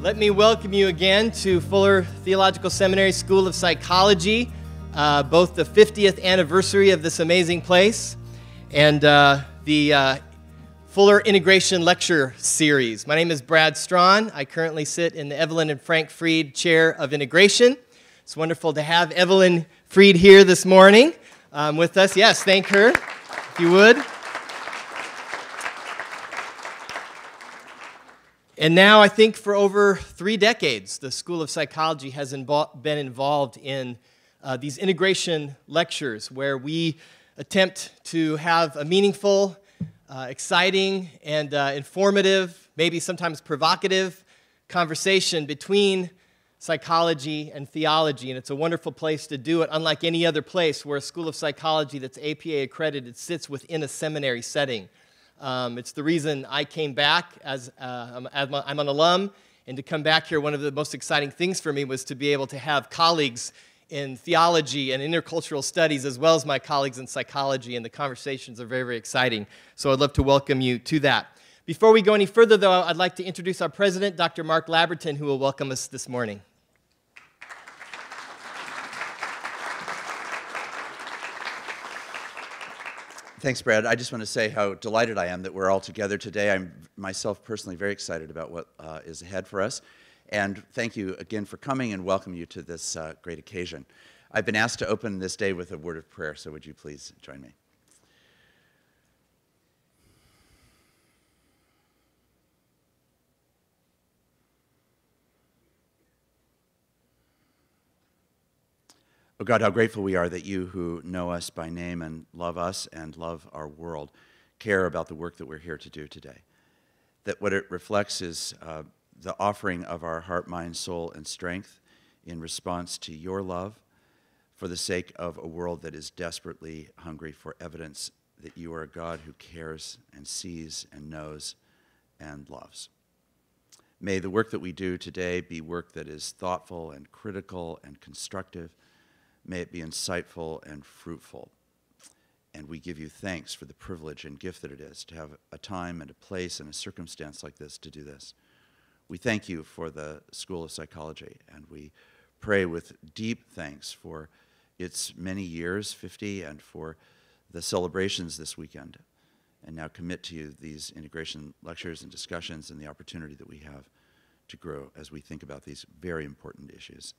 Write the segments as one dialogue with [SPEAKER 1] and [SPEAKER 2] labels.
[SPEAKER 1] Let me welcome you again to Fuller Theological Seminary School of Psychology, both the 50th anniversary of this amazing place and the Fuller Integration Lecture Series. My name is Brad Strawn. I currently sit in the Evelyn and Frank Fried Chair of Integration. It's wonderful to have Evelyn Fried here this morning with us. Yes, thank her, if you would. And now, I think for over 3 decades, the School of Psychology has been involved in these integration lectures where we attempt to have a meaningful, exciting, and informative, maybe sometimes provocative conversation between psychology and theology. And it's a wonderful place to do it, unlike any other place where a School of Psychology that's APA accredited sits within a seminary setting. It's the reason I came back as I'm an alum, and to come back here, one of the most exciting things for me was to be able to have colleagues in theology and intercultural studies as well as my colleagues in psychology, and the conversations are very, very exciting. So I'd love to welcome you to that. Before we go any further, though, I'd like to introduce our president, Dr. Mark Lebreton, who will welcome us this morning.
[SPEAKER 2] Thanks, Brad. I just want to say how delighted I am that we're all together today. I'm myself personally very excited about what is ahead for us. And thank you again for coming and welcome you to this great occasion. I've been asked to open this day with a word of prayer, so would you please join me? Oh God, how grateful we are that you who know us by name and love us and love our world care about the work that we're here to do today. That what it reflects is the offering of our heart, mind, soul, and strength in response to your love for the sake of a world that is desperately hungry for evidence that you are a God who cares and sees and knows and loves. May the work that we do today be work that is thoughtful and critical and constructive. May it be insightful and fruitful. And we give you thanks for the privilege and gift that it is to have a time and a place and a circumstance like this to do this. We thank you for the School of Psychology, and we pray with deep thanks for its many years, 50, and for the celebrations this weekend. And now commit to you these integration lectures and discussions and the opportunity that we have to grow as we think about these very important issues.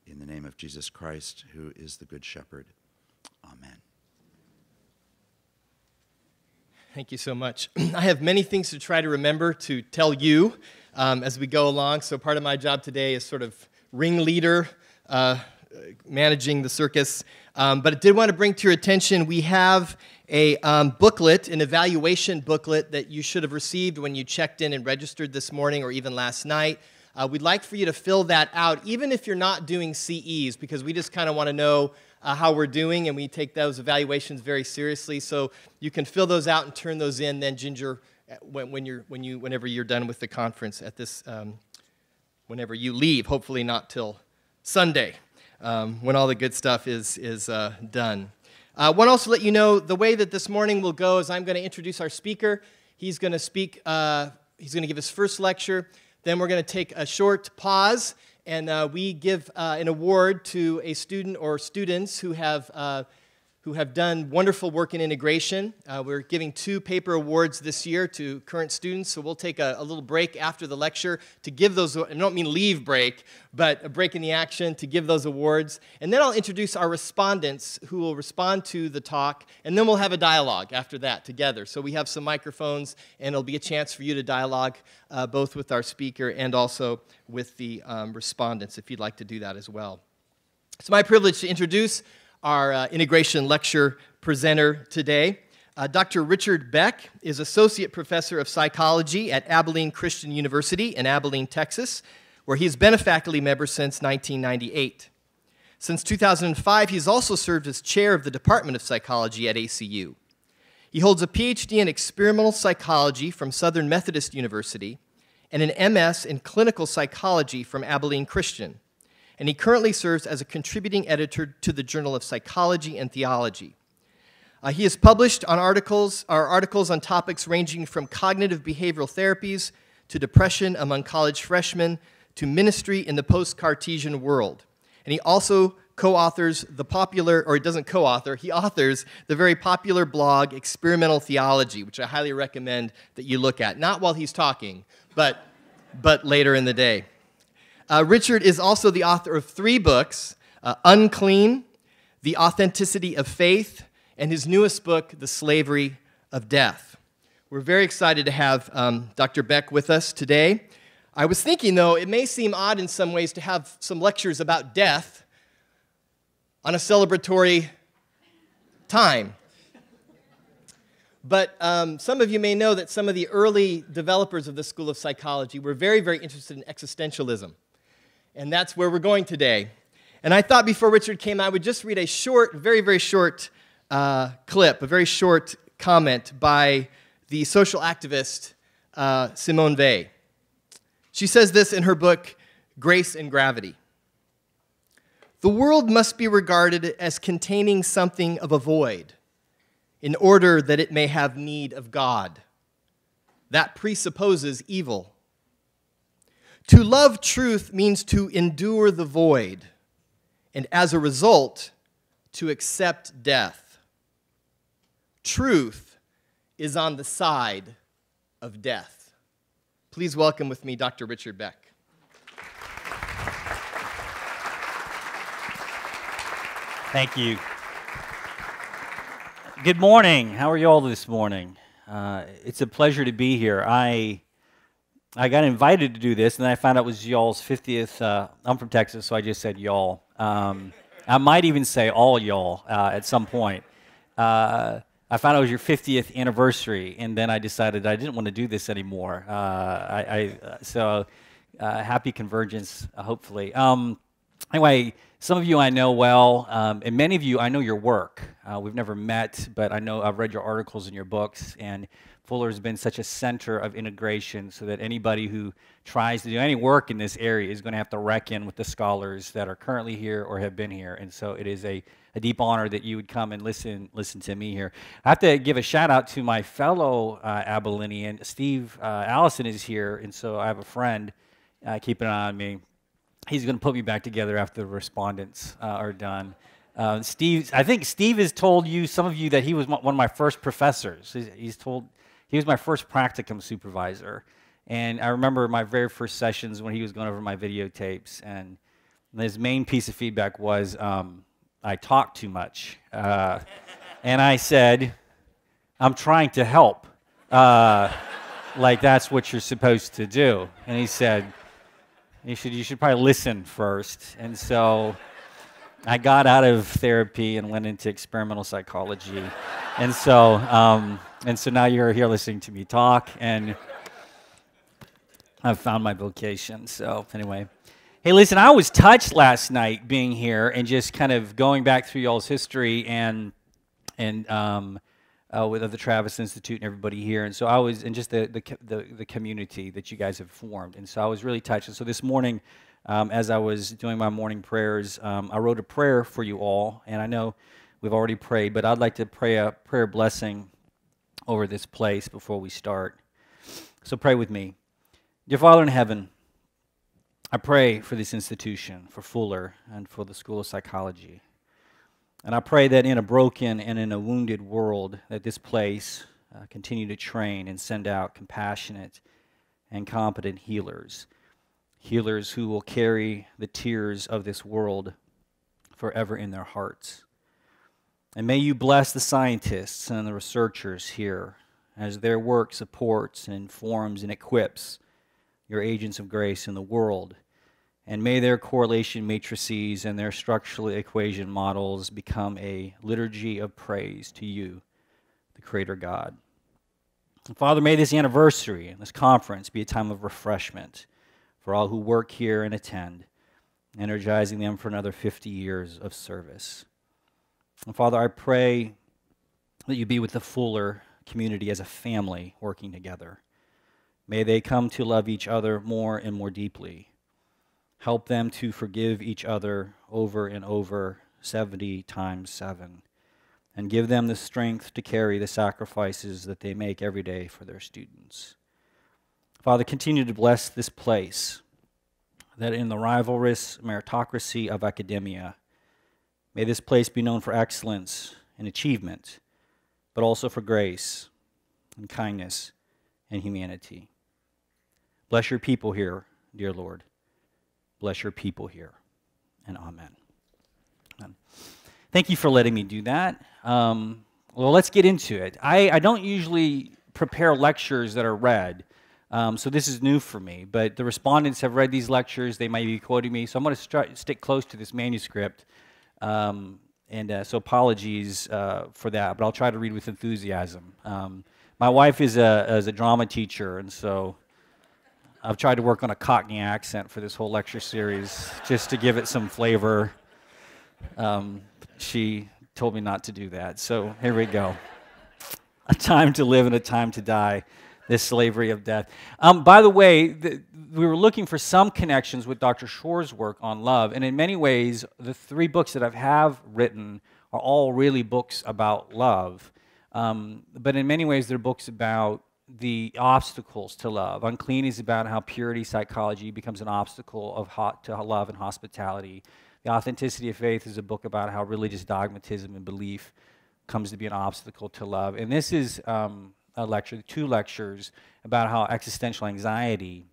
[SPEAKER 2] In the name of Jesus Christ, who is the Good Shepherd. Amen.
[SPEAKER 1] Thank you so much. I have many things to try to remember to tell you as we go along. So part of my job today is sort of ringleader, managing the circus. But I did want to bring to your attention, we have a booklet, an evaluation booklet that you should have received when you checked in and registered this morning or even last night. We'd like for you to fill that out, even if you're not doing CEs, because we just kind of want to know how we're doing, and we take those evaluations very seriously. So you can fill those out and turn those in then, Ginger, whenever you're done with the conference at this, whenever you leave. Hopefully not till Sunday, when all the good stuff is done. I want to also let you know the way that this morning will go is I'm going to introduce our speaker. He's going to speak. He's going to give his first lecture. Then we're going to take a short pause, and we give an award to a student or students who have done wonderful work in integration. We're giving 2 paper awards this year to current students, so we'll take a little break after the lecture to give those. I don't mean leave break, but a break in the action to give those awards. And then I'll introduce our respondents who will respond to the talk, and then we'll have a dialogue after that together. So we have some microphones, and it'll be a chance for you to dialogue both with our speaker and also with the respondents, if you'd like to do that as well. It's my privilege to introduce our integration lecture presenter today. Dr. Richard Beck is Associate Professor of Psychology at Abilene Christian University in Abilene, Texas, where he has been a faculty member since 1998. Since 2005, he's also served as chair of the Department of Psychology at ACU. He holds a PhD in experimental psychology from Southern Methodist University and an MS in clinical psychology from Abilene Christian. And he currently serves as a contributing editor to the Journal of Psychology and Theology. He has published articles on topics ranging from cognitive behavioral therapies to depression among college freshmen to Ministry in the Post-Cartesian World. And he also co-authors the popular, or he doesn't co-author, he authors the very popular blog Experimental Theology, which I highly recommend that you look at. Not while he's talking, but later in the day. Richard is also the author of 3 books, Unclean, The Authenticity of Faith, and his newest book, The Slavery of Death. We're very excited to have Dr. Beck with us today. I was thinking, though, it may seem odd in some ways to have some lectures about death on a celebratory time. But some of you may know that some of the early developers of the School of Psychology were very, very interested in existentialism. And that's where we're going today. And I thought before Richard came, I would just read a short, very, very short clip, a very short comment by the social activist Simone Weil. She says this in her book, Grace and Gravity. The world must be regarded as containing something of a void in order that it may have need of God. That presupposes evil. To love truth means to endure the void, and as a result, to accept death. Truth is on the side of death. Please welcome with me Dr. Richard Beck.
[SPEAKER 3] Thank you. Good morning. How are you all this morning? It's a pleasure to be here. I got invited to do this, and then I found out it was y'all's 50th. I'm from Texas, so I just said y'all. I might even say all y'all at some point. I found out it was your 50th anniversary, and then I decided I didn't want to do this anymore. So happy convergence, hopefully. Anyway, some of you I know well, and many of you I know your work. We've never met, but I know I've read your articles and your books, and Fuller has been such a center of integration so that anybody who tries to do any work in this area is going to have to reckon with the scholars that are currently here or have been here. And so it is a deep honor that you would come and listen to me here. I have to give a shout out to my fellow Abilenian. Steve Allison is here, and so I have a friend keeping an eye on me. He's going to put me back together after the respondents are done. I think Steve has told you, some of you, that he was one of my first professors. He's told he was my first practicum supervisor. And I remember my very first sessions when he was going over my videotapes, and his main piece of feedback was I talk too much. And I said, I'm trying to help. Like that's what you're supposed to do. And he said, you should probably listen first. And so I got out of therapy and went into experimental psychology. And so now you're here listening to me talk, and I've found my vocation. So anyway, hey, listen, I was touched last night being here and just kind of going back through y'all's history and with the Travis Institute and everybody here, and so I was, and just the community that you guys have formed, and so I was really touched. And so this morning, as I was doing my morning prayers, I wrote a prayer for you all, and I know we've already prayed, but I'd like to pray a prayer blessing over this place before we start. So pray with me. Dear Father in heaven, I pray for this institution, for Fuller, and for the School of Psychology. And I pray that in a broken and in a wounded world, that this place continue to train and send out compassionate and competent healers. Healers who will carry the tears of this world forever in their hearts. And may you bless the scientists and the researchers here as their work supports and informs and equips your agents of grace in the world. And may their correlation matrices and their structural equation models become a liturgy of praise to you, the Creator God. And Father, may this anniversary, this conference, be a time of refreshment for all who work here and attend, energizing them for another 50 years of service. And Father, I pray that you be with the Fuller community as a family working together. May they come to love each other more and more deeply. Help them to forgive each other over and over 70 times 7. And give them the strength to carry the sacrifices that they make every day for their students. Father, continue to bless this place, that in the rivalrous meritocracy of academia, may this place be known for excellence and achievement, but also for grace and kindness and humanity. Bless your people here, dear Lord. Bless your people here, and amen. Amen. Thank you for letting me do that. Well, let's get into it. I don't usually prepare lectures that are read, so this is new for me, but the respondents have read these lectures. They might be quoting me, so I'm going to stick close to this manuscript, so apologies for that, but I'll try to read with enthusiasm. My wife is a drama teacher, and so I've tried to work on a Cockney accent for this whole lecture series just to give it some flavor. She told me not to do that, so here we go. A time to live and a time to die, this slavery of death. By the way, we were looking for some connections with Dr. Shore's work on love, and in many ways, the 3 books that I have written are all really books about love. But in many ways, they're books about the obstacles to love. Unclean is about how purity psychology becomes an obstacle to love and hospitality. The Authenticity of Faith is a book about how religious dogmatism and belief comes to be an obstacle to love. And this is a lecture, 2 lectures, about how existential anxiety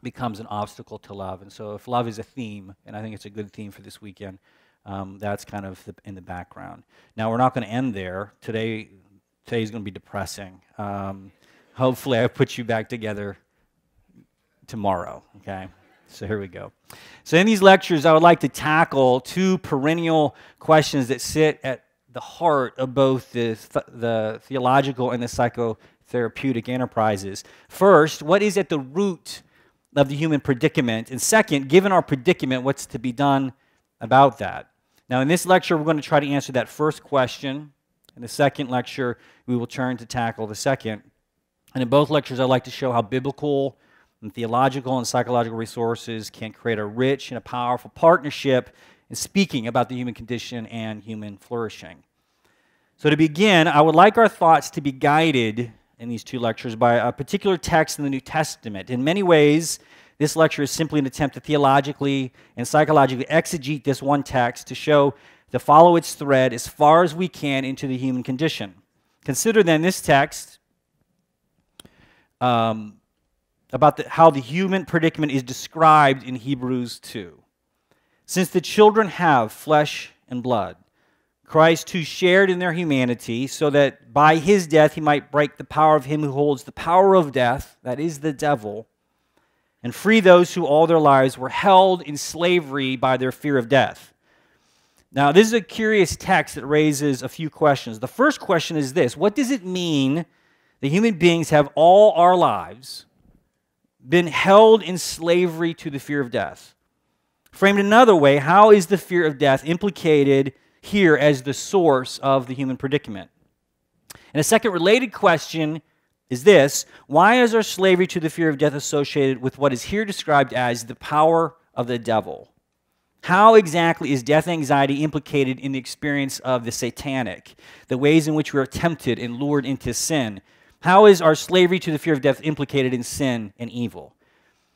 [SPEAKER 3] becomes an obstacle to love. And so if love is a theme, and I think it's a good theme for this weekend, that's kind of in the background. Now, we're not going to end there. Today's going to be depressing. Hopefully, I put you back together tomorrow, okay? So here we go. So in these lectures, I would like to tackle 2 perennial questions that sit at the heart of both the theological and the psychotherapeutic enterprises. First, what is at the root of the human predicament? And second, given our predicament, what's to be done about that? Now, in this lecture, we're going to try to answer that first question. In the second lecture, we will turn to tackle the second. And in both lectures, I'd like to show how biblical and theological and psychological resources can create a rich and a powerful partnership in speaking about the human condition and human flourishing. So to begin, I would like our thoughts to be guided in these 2 lectures by a particular text in the New Testament. In many ways, this lecture is simply an attempt to theologically and psychologically exegete this one text to follow its thread as far as we can into the human condition. Consider then this text about how the human predicament is described in Hebrews 2. Since the children have flesh and blood, Christ too shared in their humanity, so that by his death he might break the power of him who holds the power of death, that is the devil, and free those who all their lives were held in slavery by their fear of death. Now, this is a curious text that raises a few questions. The first question is this: what does it mean that human beings have all our lives been held in slavery to the fear of death? Framed another way, how is the fear of death implicated here as the source of the human predicament? And a second related question is this: why is our slavery to the fear of death associated with what is here described as the power of the devil? How exactly is death anxiety implicated in the experience of the satanic, the ways in which we are tempted and lured into sin? How is our slavery to the fear of death implicated in sin and evil?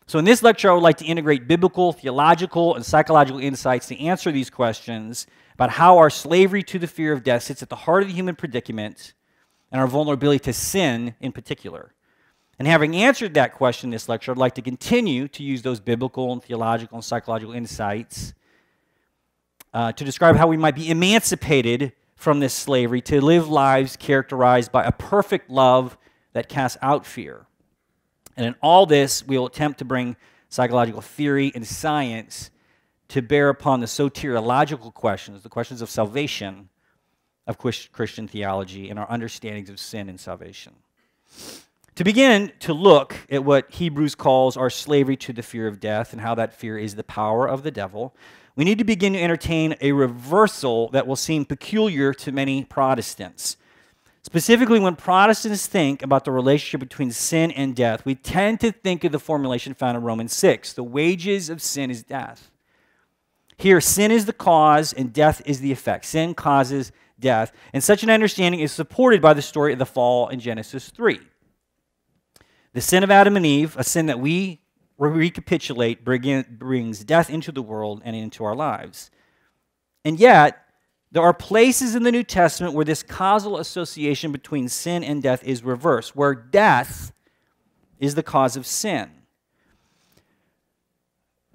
[SPEAKER 3] So in this lecture, I would like to integrate biblical, theological, and psychological insights to answer these questions about how our slavery to the fear of death sits at the heart of the human predicament and our vulnerability to sin in particular. And having answered that question in this lecture, I'd like to continue to use those biblical and theological and psychological insights to describe how we might be emancipated from this slavery to live lives characterized by a perfect love that casts out fear. And in all this, we will attempt to bring psychological theory and science to bear upon the soteriological questions, the questions of salvation, of Christian theology, and our understandings of sin and salvation. To begin to look at what Hebrews calls our slavery to the fear of death and how that fear is the power of the devil, we need to begin to entertain a reversal that will seem peculiar to many Protestants. Specifically, when Protestants think about the relationship between sin and death, we tend to think of the formulation found in Romans 6, the wages of sin is death. Here, sin is the cause and death is the effect. Sin causes death. And such an understanding is supported by the story of the fall in Genesis 3. The sin of Adam and Eve, a sin that we recapitulate, brings death into the world and into our lives. And yet, there are places in the New Testament where this causal association between sin and death is reversed, where death is the cause of sin.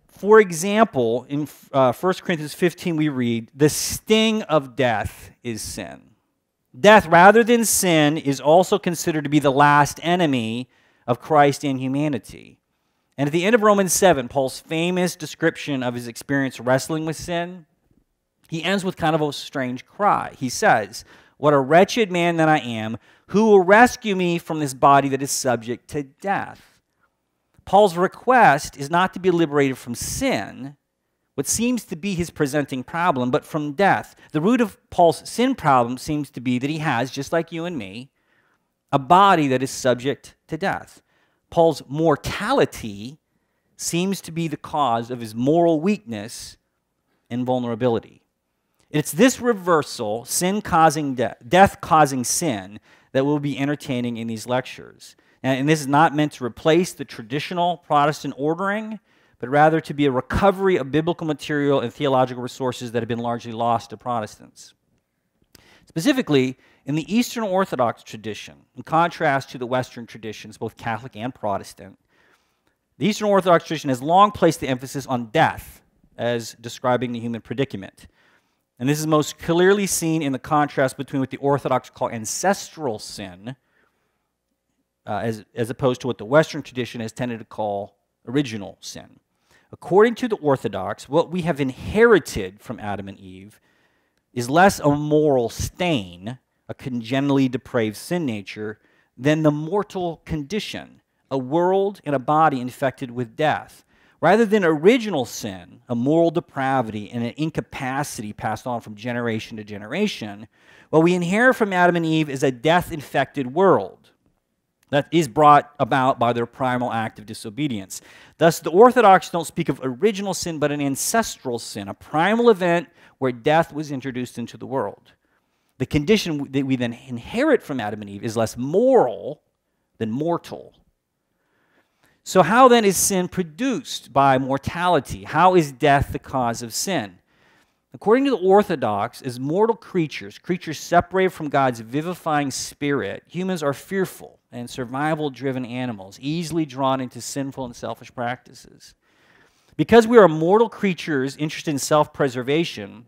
[SPEAKER 3] For example, in 1 Corinthians 15 we read, the sting of death is sin. Death, rather than sin, is also considered to be the last enemy of Christ and humanity. And at the end of Romans 7, Paul's famous description of his experience wrestling with sin, he ends with kind of a strange cry. He says, "What a wretched man that I am, who will rescue me from this body that is subject to death?" Paul's request is not to be liberated from sin, what seems to be his presenting problem, but from death. The root of Paul's sin problem seems to be that he has, just like you and me, a body that is subject to death. Paul's mortality seems to be the cause of his moral weakness and vulnerability. It's this reversal, sin causing death causing sin, that we'll be entertaining in these lectures. And this is not meant to replace the traditional Protestant ordering, but rather to be a recovery of biblical material and theological resources that have been largely lost to Protestants. Specifically, in the Eastern Orthodox tradition, in contrast to the Western traditions, both Catholic and Protestant, the Eastern Orthodox tradition has long placed the emphasis on death as describing the human predicament. And this is most clearly seen in the contrast between what the Orthodox call ancestral sin, as opposed to what the Western tradition has tended to call original sin. According to the Orthodox, what we have inherited from Adam and Eve is less a moral stain, a congenitally depraved sin nature, than the mortal condition, a world and a body infected with death. Rather than original sin, a moral depravity and an incapacity passed on from generation to generation, what we inherit from Adam and Eve is a death-infected world that is brought about by their primal act of disobedience. Thus, the Orthodox don't speak of original sin, but an ancestral sin, a primal event where death was introduced into the world. The condition that we then inherit from Adam and Eve is less moral than mortal. So how then is sin produced by mortality? How is death the cause of sin? According to the Orthodox, as mortal creatures separated from God's vivifying spirit, humans are fearful and survival-driven animals, easily drawn into sinful and selfish practices. Because we are mortal creatures interested in self-preservation,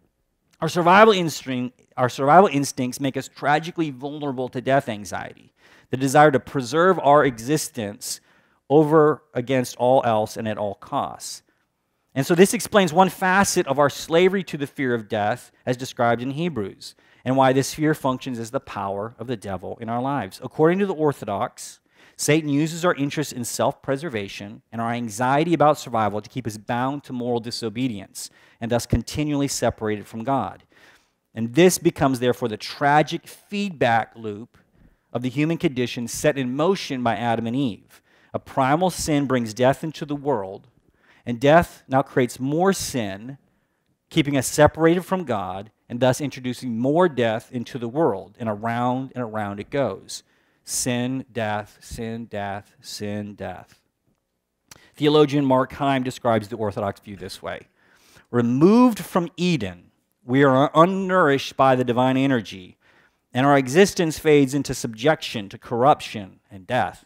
[SPEAKER 3] our survival instincts make us tragically vulnerable to death anxiety, the desire to preserve our existence over against all else and at all costs. And so this explains one facet of our slavery to the fear of death as described in Hebrews, and why this fear functions as the power of the devil in our lives. According to the Orthodox, Satan uses our interest in self-preservation and our anxiety about survival to keep us bound to moral disobedience and thus continually separated from God. And this becomes, therefore, the tragic feedback loop of the human condition set in motion by Adam and Eve. A primal sin brings death into the world, and death now creates more sin, keeping us separated from God, and thus introducing more death into the world, and around it goes. Sin, death, sin, death, sin, death. Theologian Mark Lebreton describes the Orthodox view this way. Removed from Eden, we are unnourished by the divine energy, and our existence fades into subjection to corruption and death.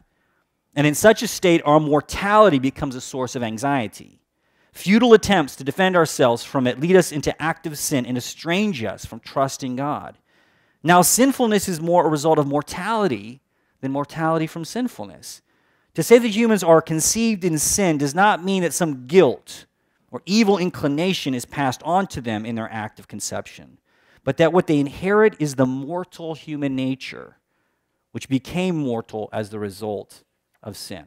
[SPEAKER 3] And in such a state, our mortality becomes a source of anxiety. Futile attempts to defend ourselves from it lead us into active sin and estrange us from trusting God. Now, sinfulness is more a result of mortality than mortality from sinfulness. To say that humans are conceived in sin does not mean that some guilt or evil inclination is passed on to them in their act of conception, but that what they inherit is the mortal human nature, which became mortal as the result of sin.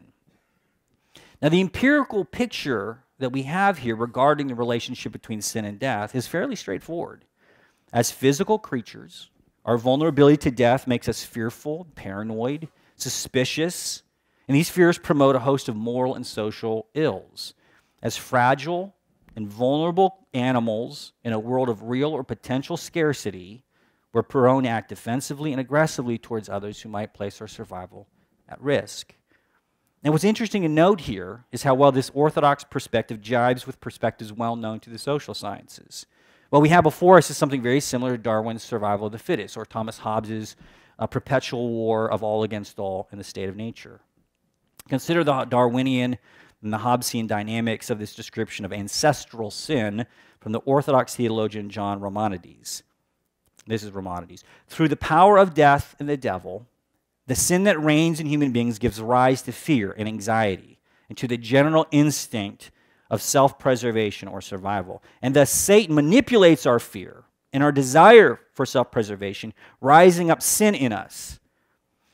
[SPEAKER 3] Now, the empirical picture that we have here regarding the relationship between sin and death is fairly straightforward. As physical creatures, our vulnerability to death makes us fearful, paranoid, suspicious, and these fears promote a host of moral and social ills. As fragile and vulnerable animals in a world of real or potential scarcity, we're prone to act defensively and aggressively towards others who might place our survival at risk. And what's interesting to note here is how well this orthodox perspective jibes with perspectives well known to the social sciences. What we have before us is something very similar to Darwin's survival of the fittest, or Thomas Hobbes's perpetual war of all against all in the state of nature. Consider the Darwinian and the Hobbesian dynamics of this description of ancestral sin from the Orthodox theologian John Maimonides. This is Maimonides. Through the power of death and the devil, the sin that reigns in human beings gives rise to fear and anxiety and to the general instinct of self-preservation or survival. And thus Satan manipulates our fear and our desire for self-preservation, rising up sin in us.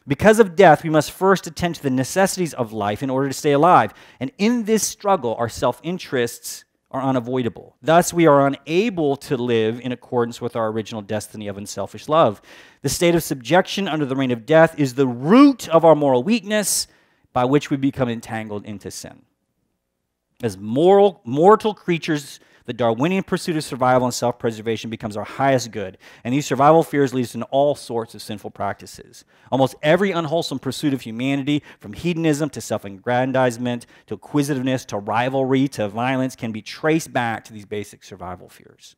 [SPEAKER 3] Because of death, we must first attend to the necessities of life in order to stay alive. And in this struggle, our self-interests are unavoidable. Thus, we are unable to live in accordance with our original destiny of unselfish love. The state of subjection under the reign of death is the root of our moral weakness, by which we become entangled into sin. As mortal creatures, the Darwinian pursuit of survival and self-preservation becomes our highest good, and these survival fears lead us in all sorts of sinful practices. Almost every unwholesome pursuit of humanity, from hedonism to self-aggrandizement, to acquisitiveness, to rivalry, to violence, can be traced back to these basic survival fears.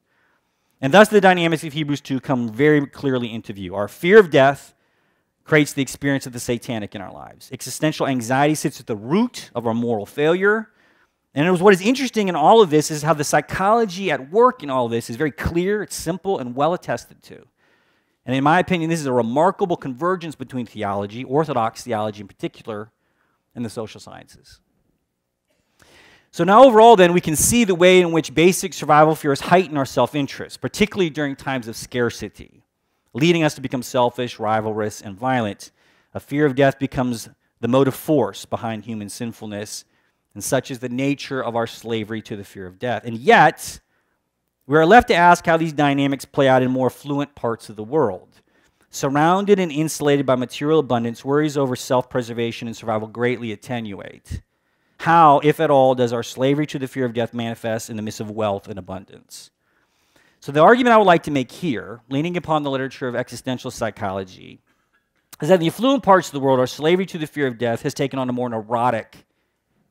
[SPEAKER 3] And thus the dynamics of Hebrews 2 come very clearly into view. Our fear of death creates the experience of the satanic in our lives. Existential anxiety sits at the root of our moral failure. And what is interesting in all of this is how the psychology at work in all of this is very clear, it's simple, and well attested to. And in my opinion, this is a remarkable convergence between theology, Orthodox theology in particular, and the social sciences. So now overall then, we can see the way in which basic survival fears heighten our self-interest, particularly during times of scarcity, leading us to become selfish, rivalrous, and violent. A fear of death becomes the motive force behind human sinfulness, and such is the nature of our slavery to the fear of death. And yet, we are left to ask how these dynamics play out in more affluent parts of the world. Surrounded and insulated by material abundance, worries over self-preservation and survival greatly attenuate. How, if at all, does our slavery to the fear of death manifest in the midst of wealth and abundance? So the argument I would like to make here, leaning upon the literature of existential psychology, is that in the affluent parts of the world, our slavery to the fear of death has taken on a more neurotic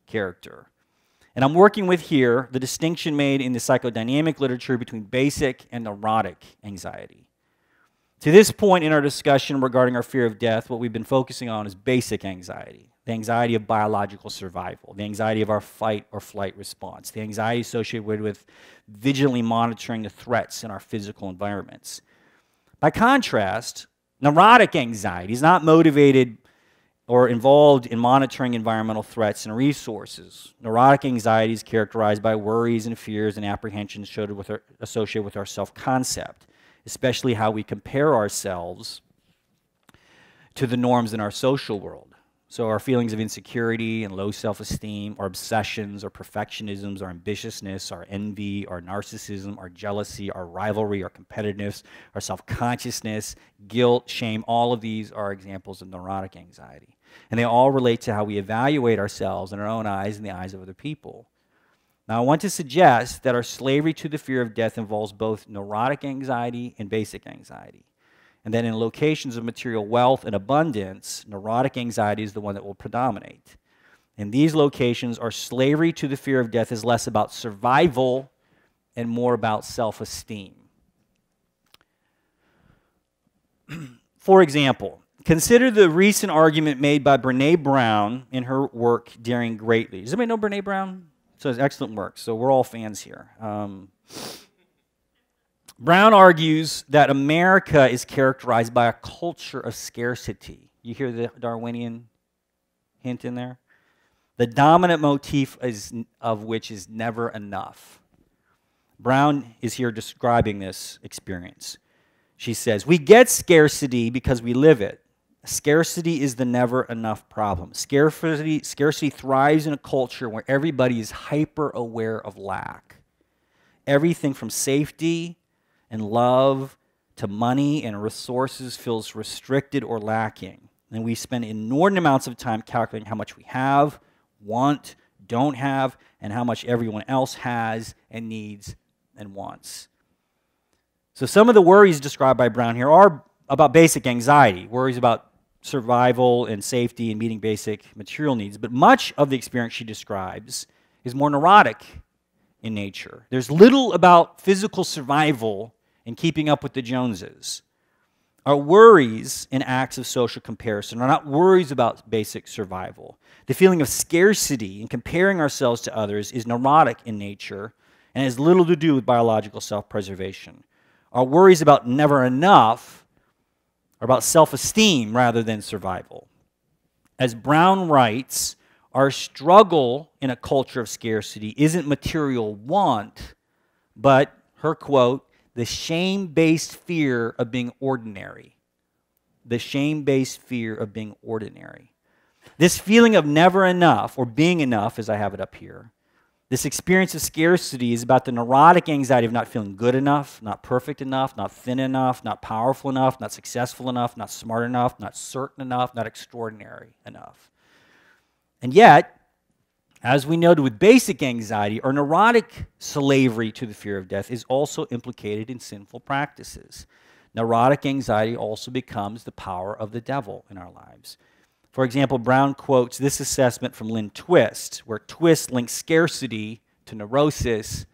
[SPEAKER 3] character. And I'm working with here the distinction made in the psychodynamic literature between basic and neurotic anxiety. To this point in our discussion regarding our fear of death, what we've been focusing on is basic anxiety, the anxiety of biological survival, the anxiety of our fight or flight response, the anxiety associated with vigilantly monitoring the threats in our physical environments. By contrast, neurotic anxiety is not motivated or involved in monitoring environmental threats and resources. Neurotic anxiety is characterized by worries and fears and apprehensions associated with our self-concept, especially how we compare ourselves to the norms in our social world. So our feelings of insecurity and low self-esteem, our obsessions, our perfectionisms, our ambitiousness, our envy, our narcissism, our jealousy, our rivalry, our competitiveness, our self-consciousness, guilt, shame, all of these are examples of neurotic anxiety. And they all relate to how we evaluate ourselves in our own eyes and the eyes of other people. Now, I want to suggest that our slavery to the fear of death involves both neurotic anxiety and basic anxiety. And that in locations of material wealth and abundance, neurotic anxiety is the one that will predominate. In these locations, our slavery to the fear of death is less about survival and more about self-esteem. For example, consider the recent argument made by Brene Brown in her work Daring Greatly. Does anybody know Brene Brown? So it's excellent work. So we're all fans here. Brown argues that America is characterized by a culture of scarcity. You hear the Darwinian hint in there? The dominant motif of which is never enough. Brown is here describing this experience. She says, we get scarcity because we live it. Scarcity is the never enough problem. Scarcity thrives in a culture where everybody is hyper aware of lack. Everything from safety and love to money and resources feels restricted or lacking. And we spend inordinate amounts of time calculating how much we have, want, don't have, and how much everyone else has and needs and wants. So some of the worries described by Brown here are about basic anxiety, worries about survival and safety and meeting basic material needs. But much of the experience she describes is more neurotic in nature. There's little about physical survival and keeping up with the Joneses. Our worries and acts of social comparison are not worries about basic survival. The feeling of scarcity and comparing ourselves to others is neurotic in nature and has little to do with biological self-preservation. Our worries about never enough are about self-esteem rather than survival. As Brown writes, our struggle in a culture of scarcity isn't material want, but, her quote, the shame-based fear of being ordinary. The shame-based fear of being ordinary. This feeling of never enough, or being enough, as I have it up here, this experience of scarcity is about the neurotic anxiety of not feeling good enough, not perfect enough, not thin enough, not powerful enough, not successful enough, not smart enough, not certain enough, not extraordinary enough. And yet, as we noted with basic anxiety, our neurotic slavery to the fear of death is also implicated in sinful practices. Neurotic anxiety also becomes the power of the devil in our lives. For example, Brown quotes this assessment from Lynn Twist, where Twist links scarcity to neurosis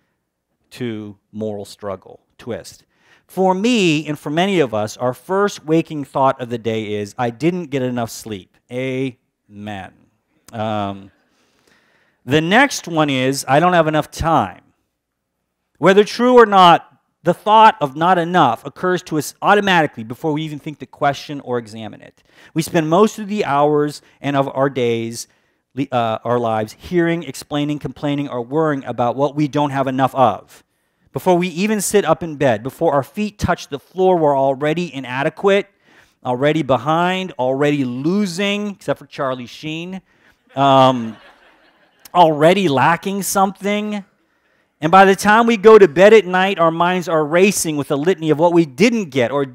[SPEAKER 3] to moral struggle. Twist. For me, and for many of us, our first waking thought of the day is, I didn't get enough sleep. Amen. The next one is, I don't have enough time. Whether true or not, the thought of not enough occurs to us automatically before we even think to question or examine it. We spend most of the hours and of our days, our lives, hearing, explaining, complaining, or worrying about what we don't have enough of. Before we even sit up in bed, before our feet touch the floor, we're already inadequate, already behind, already losing, except for Charlie Sheen. Already lacking something. And by the time we go to bed at night, our minds are racing with a litany of what we didn't get or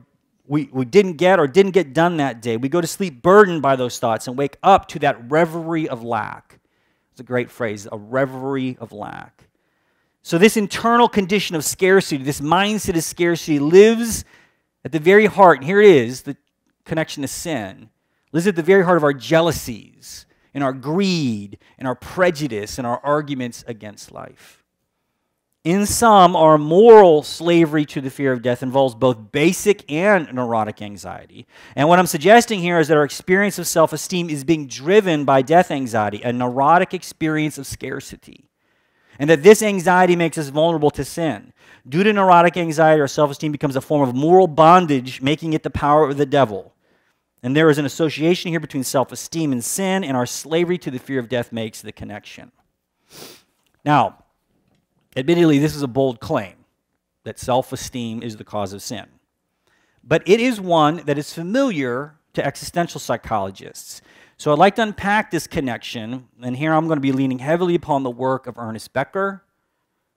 [SPEAKER 3] didn't get done that day. We go to sleep burdened by those thoughts and wake up to that reverie of lack. It's a great phrase, a reverie of lack. So this internal condition of scarcity, this mindset of scarcity lives at the very heart, and here it is, the connection to sin, lives at the very heart of our jealousies, in our greed, in our prejudice, in our arguments against life. In sum, our moral slavery to the fear of death involves both basic and neurotic anxiety. And what I'm suggesting here is that our experience of self-esteem is being driven by death anxiety, a neurotic experience of scarcity. And that this anxiety makes us vulnerable to sin. Due to neurotic anxiety, our self-esteem becomes a form of moral bondage, making it the power of the devil. And there is an association here between self-esteem and sin, and our slavery to the fear of death makes the connection. Now, admittedly, this is a bold claim, that self-esteem is the cause of sin. But it is one that is familiar to existential psychologists. So I'd like to unpack this connection, and here I'm going to be leaning heavily upon the work of Ernest Becker,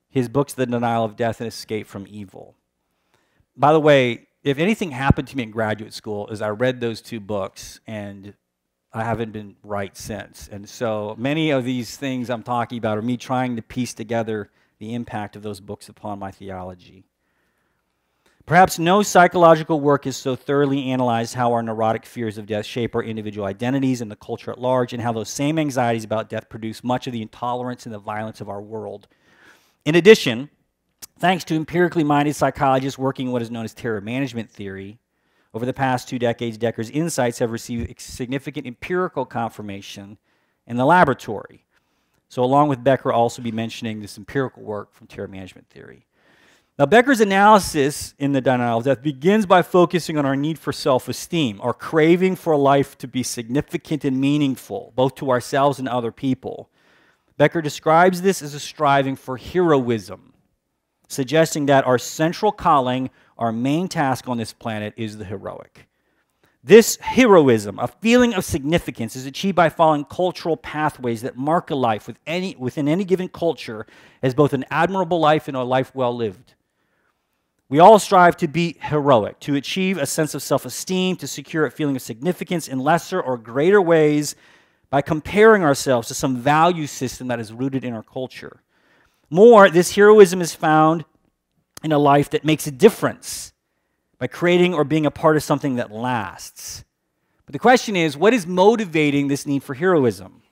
[SPEAKER 3] his books, The Denial of Death and Escape from Evil. By the way, if anything happened to me in graduate school is I read those two books and I haven't been right since. And so many of these things I'm talking about are me trying to piece together the impact of those books upon my theology. Perhaps no psychological work has so thoroughly analyzed how our neurotic fears of death shape our individual identities and the culture at large, and how those same anxieties about death produce much of the intolerance and the violence of our world. In addition, thanks to empirically minded psychologists working in what is known as terror management theory, over the past 2 decades, Becker's insights have received significant empirical confirmation in the laboratory. So along with Becker, I'll also be mentioning this empirical work from terror management theory. Now, Becker's analysis in The Denial of Death begins by focusing on our need for self-esteem, our craving for life to be significant and meaningful, both to ourselves and other people. Becker describes this as a striving for heroism, suggesting that our central calling, our main task on this planet, is the heroic. This heroism, a feeling of significance, is achieved by following cultural pathways that mark a life within any given culture as both an admirable life and a life well lived. We all strive to be heroic, to achieve a sense of self-esteem, to secure a feeling of significance in lesser or greater ways by comparing ourselves to some value system that is rooted in our culture. More, this heroism is found in a life that makes a difference by creating or being a part of something that lasts, But the question is, what is motivating this need for heroism?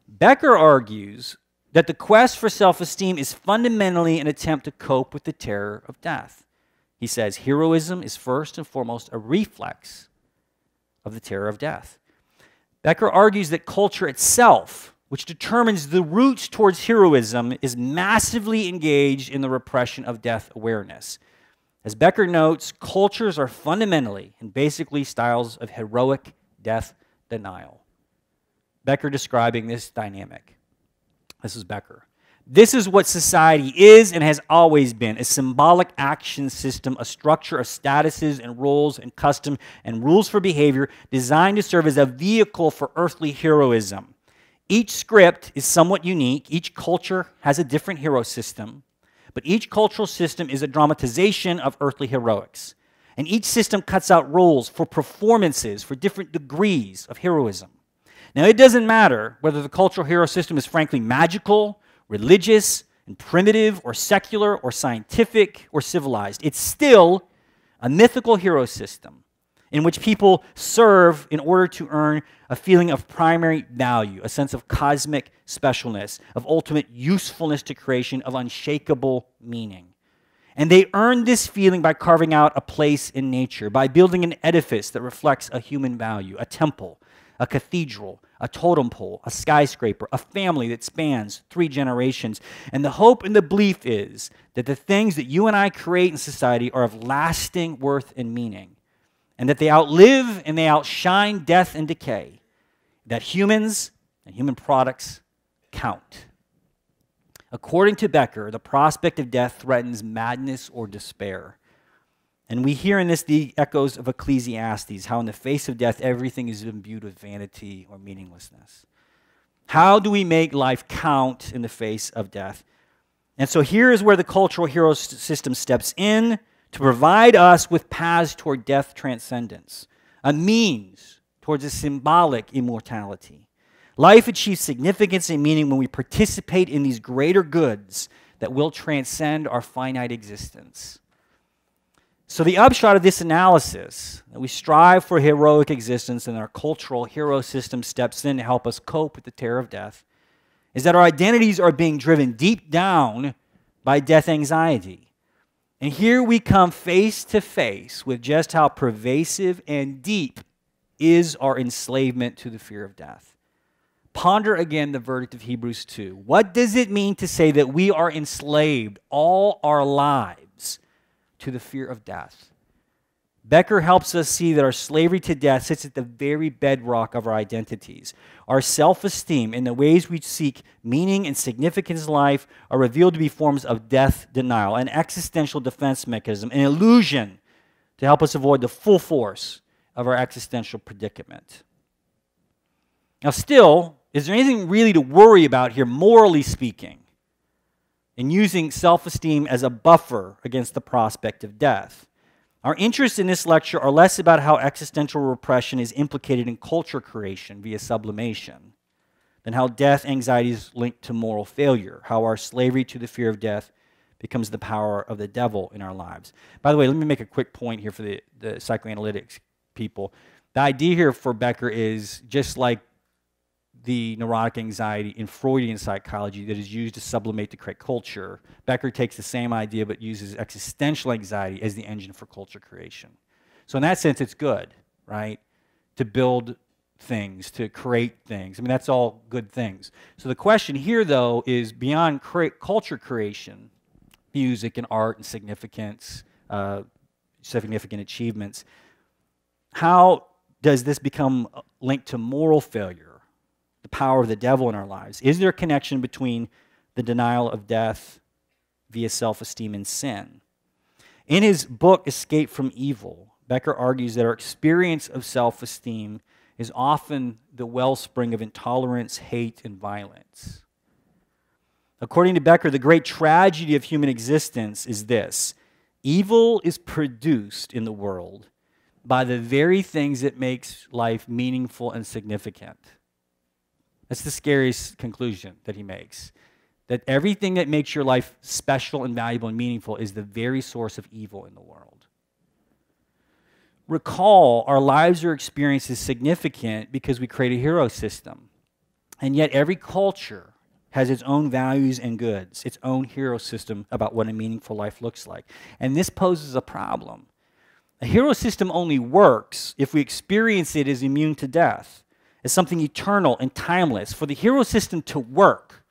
[SPEAKER 3] Becker argues that the quest for self-esteem is fundamentally an attempt to cope with the terror of death. He says heroism is first and foremost a reflex of the terror of death. Becker argues that culture itself, which determines the route towards heroism, is massively engaged in the repression of death awareness. As Becker notes, cultures are fundamentally and basically styles of heroic death denial. Becker describing this dynamic. This is Becker. This is what society is and has always been, a symbolic action system, a structure of statuses and roles and custom and rules for behavior designed to serve as a vehicle for earthly heroism. Each script is somewhat unique. Each culture has a different hero system, but each cultural system is a dramatization of earthly heroics. And each system cuts out roles for performances, for different degrees of heroism. Now, it doesn't matter whether the cultural hero system is frankly magical, religious, and primitive, or secular, or scientific, or civilized. It's still a mythical hero system in which people serve in order to earn a feeling of primary value, a sense of cosmic specialness, of ultimate usefulness to creation, of unshakable meaning. And they earn this feeling by carving out a place in nature, by building an edifice that reflects a human value, a temple, a cathedral, a totem pole, a skyscraper, a family that spans 3 generations. And the hope and the belief is that the things that you and I create in society are of lasting worth and meaning, and that they outlive and they outshine death and decay, that humans and human products count. According to Becker, the prospect of death threatens madness or despair. And we hear in this the echoes of Ecclesiastes, how in the face of death, everything is imbued with vanity or meaninglessness. How do we make life count in the face of death? And so here is where the cultural hero system steps in to provide us with paths toward death transcendence, a means towards a symbolic immortality. Life achieves significance and meaning when we participate in these greater goods that will transcend our finite existence. So the upshot of this analysis, that we strive for heroic existence and our cultural hero system steps in to help us cope with the terror of death, is that our identities are being driven deep down by death anxiety. And here we come face to face with just how pervasive and deep is our enslavement to the fear of death. Ponder again the verdict of Hebrews 2. What does it mean to say that we are enslaved all our lives to the fear of death? Becker helps us see that our slavery to death sits at the very bedrock of our identities. Our self-esteem and the ways we seek meaning and significance in life are revealed to be forms of death denial, an existential defense mechanism, an illusion to help us avoid the full force of our existential predicament. Now still, is there anything really to worry about here, morally speaking, in using self-esteem as a buffer against the prospect of death? Our interests in this lecture are less about how existential repression is implicated in culture creation via sublimation than how death anxiety is linked to moral failure, how our slavery to the fear of death becomes the power of the devil in our lives. By the way, let me make a quick point here for the psychoanalytics people. The idea here for Becker is just like the neurotic anxiety in Freudian psychology that is used to sublimate to create culture. Becker takes the same idea but uses existential anxiety as the engine for culture creation. So in that sense, it's good, right? To build things, to create things. I mean, that's all good things. So the question here, though, is beyond culture creation, music and art and significance, significant achievements, how does this become linked to moral failure? The power of the devil in our lives? Is there a connection between the denial of death via self-esteem and sin? In his book, Escape from Evil, Becker argues that our experience of self-esteem is often the wellspring of intolerance, hate, and violence. According to Becker, the great tragedy of human existence is this: evil is produced in the world by the very things that makes life meaningful and significant. That's the scariest conclusion that he makes. That everything that makes your life special and valuable and meaningful is the very source of evil in the world. recall, our lives or experience is significant because we create a hero system. And yet every culture has its own values and goods, its own hero system about what a meaningful life looks like. And this poses a problem. A hero system only works if we experience it as immune to death, as something eternal and timeless. For the hero system to work,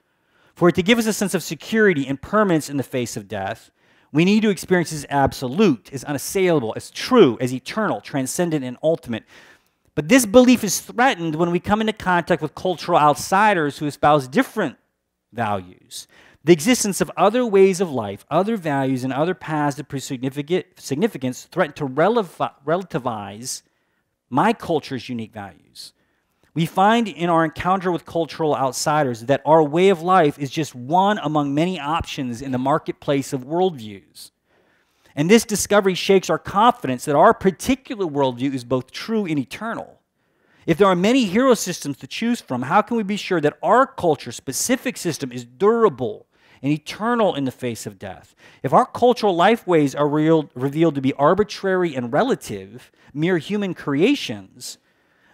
[SPEAKER 3] for it to give us a sense of security and permanence in the face of death, we need to experience it as absolute, as unassailable, as true, as eternal, transcendent, and ultimate. But this belief is threatened when we come into contact with cultural outsiders who espouse different values. The existence of other ways of life, other values, and other paths of significance threaten to relativize my culture's unique values. We find in our encounter with cultural outsiders that our way of life is just one among many options in the marketplace of worldviews. And this discovery shakes our confidence that our particular worldview is both true and eternal. If there are many hero systems to choose from, how can we be sure that our culture's specific system is durable and eternal in the face of death? If our cultural lifeways are revealed to be arbitrary and relative, mere human creations,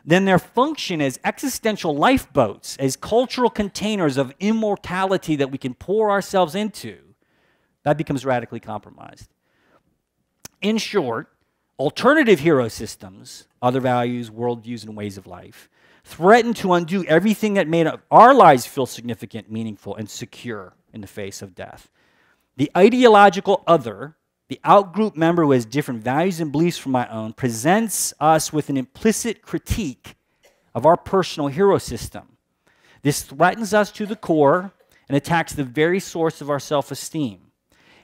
[SPEAKER 3] then their function as existential lifeboats, as cultural containers of immortality that we can pour ourselves into, that becomes radically compromised. In short, alternative hero systems, other values, worldviews, and ways of life, threaten to undo everything that made our lives feel significant, meaningful, and secure in the face of death. The ideological other, the outgroup member who has different values and beliefs from my own, presents us with an implicit critique of our personal hero system. This threatens us to the core and attacks the very source of our self-esteem.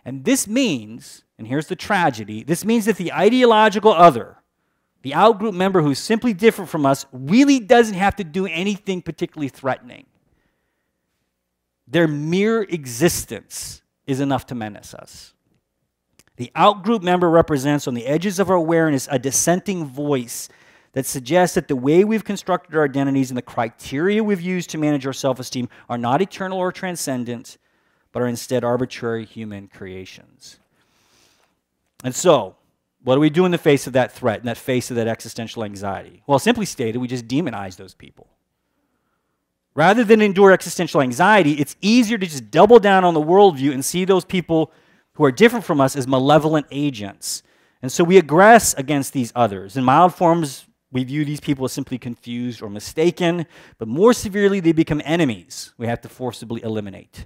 [SPEAKER 3] And this means, and here's the tragedy, this means that the ideological other, the outgroup member who's simply different from us, really doesn't have to do anything particularly threatening. Their mere existence is enough to menace us. The outgroup member represents on the edges of our awareness a dissenting voice that suggests that the way we've constructed our identities and the criteria we've used to manage our self-esteem are not eternal or transcendent, but are instead arbitrary human creations. And so, what do we do in the face of that threat, in that face of that existential anxiety? Well, simply stated, we just demonize those people. Rather than endure existential anxiety, it's easier to just double down on the worldview and see those people who are different from us as malevolent agents. And so we aggress against these others. In mild forms, we view these people as simply confused or mistaken, but more severely, they become enemies we have to forcibly eliminate.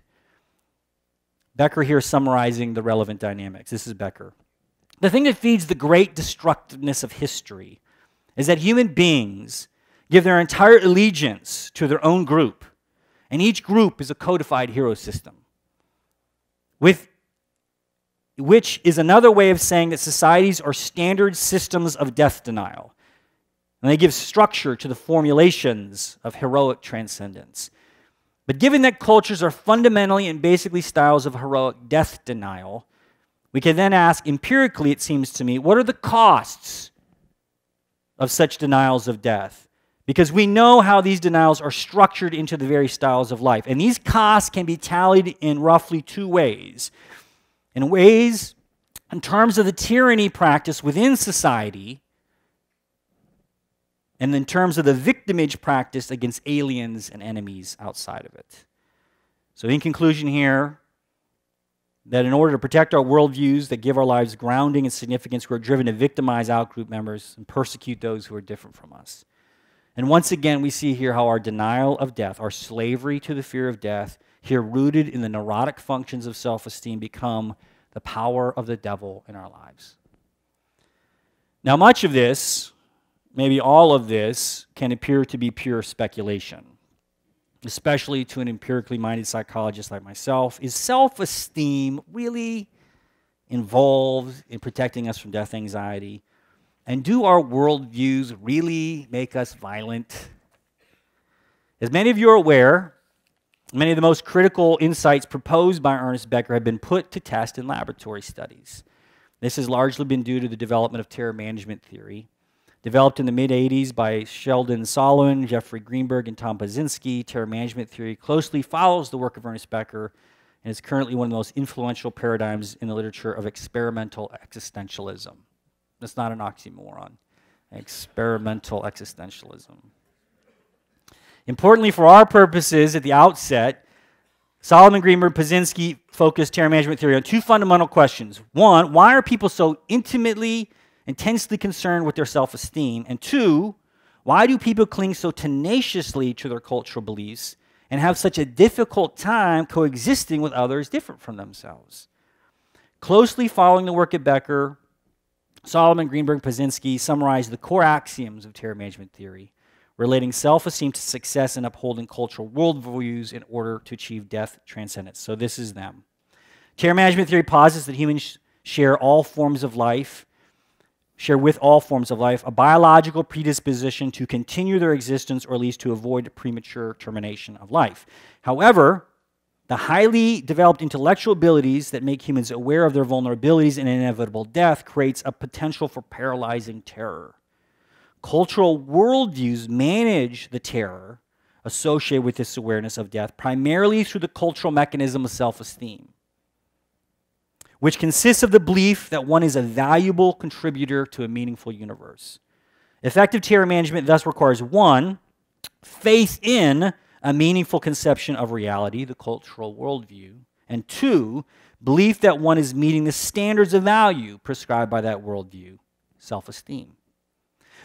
[SPEAKER 3] Becker here summarizing the relevant dynamics. This is Becker. The thing that feeds the great destructiveness of history is that human beings give their entire allegiance to their own group, and each group is a codified hero system, which is another way of saying that societies are standard systems of death denial, and they give structure to the formulations of heroic transcendence. But given that cultures are fundamentally and basically styles of heroic death denial, we can then ask empirically, it seems to me, what are the costs of such denials of death? Because we know how these denials are structured into the very styles of life. And these costs can be tallied in roughly two ways. In terms of the tyranny practiced within society, and in terms of the victimage practiced against aliens and enemies outside of it. So in conclusion here, that in order to protect our worldviews that give our lives grounding and significance, we're driven to victimize outgroup members and persecute those who are different from us. And once again, we see here how our denial of death, our slavery to the fear of death, here rooted in the neurotic functions of self-esteem, become the power of the devil in our lives. Now, much of this, maybe all of this, can appear to be pure speculation, especially to an empirically minded psychologist like myself. Is self-esteem really involved in protecting us from death anxiety? And do our worldviews really make us violent? As many of you are aware, many of the most critical insights proposed by Ernest Becker have been put to test in laboratory studies. This has largely been due to the development of terror management theory. Developed in the mid-'80s by Sheldon Solomon, Jeffrey Greenberg, and Tom Pazinski, terror management theory closely follows the work of Ernest Becker and is currently one of the most influential paradigms in the literature of experimental existentialism. That's not an oxymoron. Experimental existentialism. Importantly for our purposes at the outset, Solomon Greenberg Pazinski focused terror management theory on two fundamental questions. One, why are people so intensely concerned with their self-esteem? And two, why do people cling so tenaciously to their cultural beliefs and have such a difficult time coexisting with others different from themselves? Closely following the work of Becker, Solomon Greenberg Pazinski summarized the core axioms of terror management theory, relating self-esteem to success and upholding cultural worldviews in order to achieve death transcendence. So this is them. Terror management theory posits that humans share with all forms of life, a biological predisposition to continue their existence or at least to avoid premature termination of life. However, the highly developed intellectual abilities that make humans aware of their vulnerabilities and inevitable death creates a potential for paralyzing terror. Cultural worldviews manage the terror associated with this awareness of death primarily through the cultural mechanism of self-esteem, which consists of the belief that one is a valuable contributor to a meaningful universe. Effective terror management thus requires, one, faith in a meaningful conception of reality, the cultural worldview, and two, belief that one is meeting the standards of value prescribed by that worldview, self-esteem.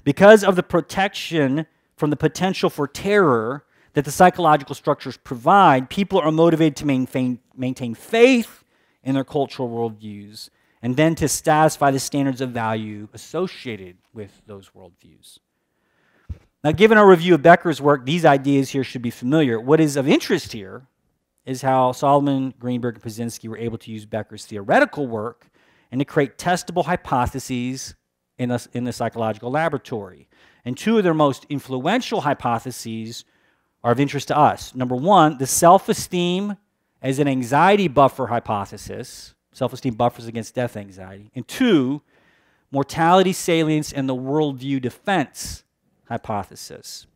[SPEAKER 3] Because of the protection from the potential for terror that the psychological structures provide, people are motivated to maintain faith in their cultural worldviews and then to satisfy the standards of value associated with those worldviews. Now, given our review of Becker's work, these ideas here should be familiar. What is of interest here is how Solomon, Greenberg, and Pazinski were able to use Becker's theoretical work and to create testable hypotheses in the psychological laboratory. And two of their most influential hypotheses are of interest to us. Number one, the self-esteem as an anxiety buffer hypothesis. Self-esteem buffers against death anxiety. And two, mortality salience and the worldview defense hypothesis.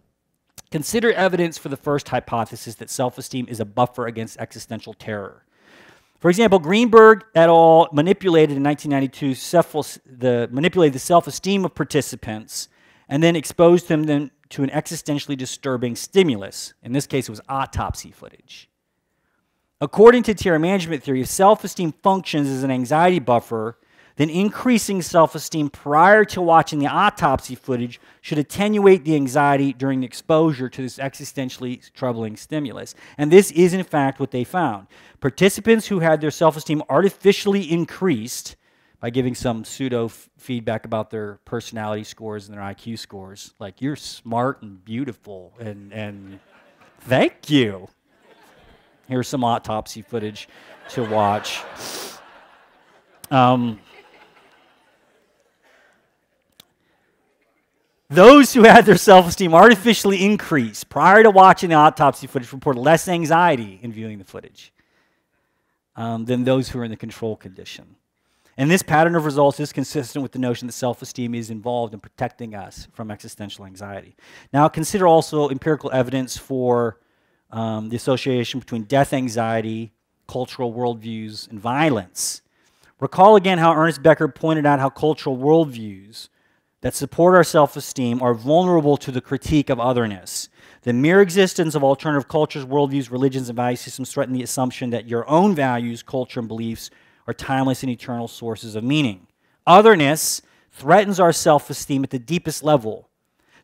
[SPEAKER 3] Consider evidence for the first hypothesis that self-esteem is a buffer against existential terror. For example, Greenberg et al. Manipulated in 1992 manipulated the self-esteem of participants and then exposed them to an existentially disturbing stimulus. In this case, it was autopsy footage. According to terror management theory, if self-esteem functions as an anxiety buffer, then increasing self-esteem prior to watching the autopsy footage should attenuate the anxiety during the exposure to this existentially troubling stimulus. And this is, in fact, what they found. Participants who had their self-esteem artificially increased by giving some pseudo-feedback about their personality scores and their IQ scores, like, you're smart and beautiful, and thank you. Here's some autopsy footage to watch. Those who had their self-esteem artificially increased prior to watching the autopsy footage reported less anxiety in viewing the footage than those who are in the control condition. And this pattern of results is consistent with the notion that self-esteem is involved in protecting us from existential anxiety. Now, consider also empirical evidence for the association between death anxiety, cultural worldviews, and violence. Recall again how Ernest Becker pointed out how cultural worldviews that support our self-esteem are vulnerable to the critique of otherness. The mere existence of alternative cultures, worldviews, religions, and value systems threaten the assumption that your own values, culture, and beliefs are timeless and eternal sources of meaning. Otherness threatens our self-esteem at the deepest level.